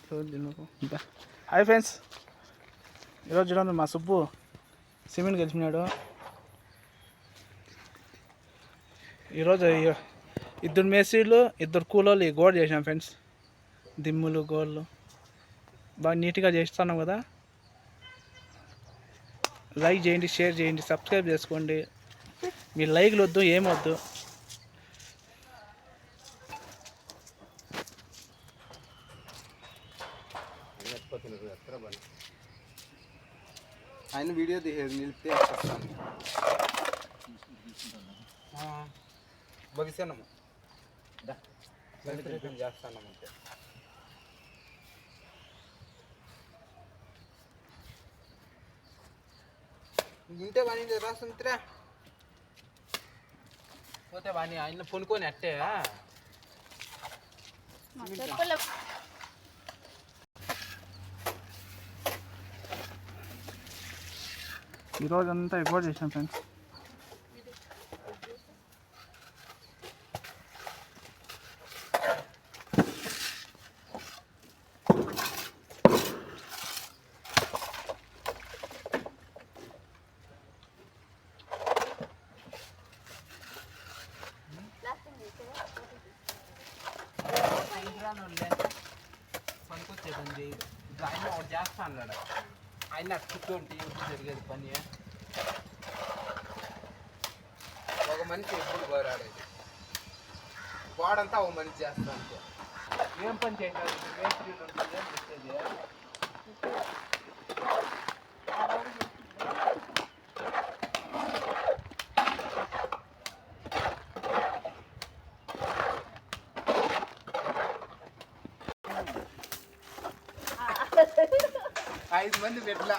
Hi friends, ఈరోజు చూడండి మా సుబ్బు సిమెంట్ గెలిచినాడు. ఈరోజు ఇద్దరు మేస్త్రీలు, ఇద్దరు కూలోళ్ళు ఈ గోడ చేసాం ఫ్రెండ్స్. దిమ్ములు, గోళ్ళు బాగా నీట్గా చేస్తున్నాం కదా. లైక్ చేయండి, షేర్ చేయండి, సబ్స్క్రైబ్ చేసుకోండి. మీ లైక్లు వద్దు, ఏమొద్దు. ఆయన వీడియో నిలిపితే బగిసానమ్మ చేస్తానమ్మంటే ఇంటే వాణి రాస్తుందిరా పోతే వాణి ఆయన పొనుకొని అట్టే ఈరోజు అంతా ఎక్కువ చేసాం ఫ్రెండ్స్. పనికొచ్చేదండి ఆయన ఒకటి చేస్తా అన్నాడు. ఆయన అట్టుకుంటే జరిగేది పని. ఒక మనిషి ఎప్పుడు పోరాడేది, వాడంతా ఒక మనిషి చేస్తా అంటే ఏం పని చేయాలి? చెప్పేది 5 మంది పెట్టలా.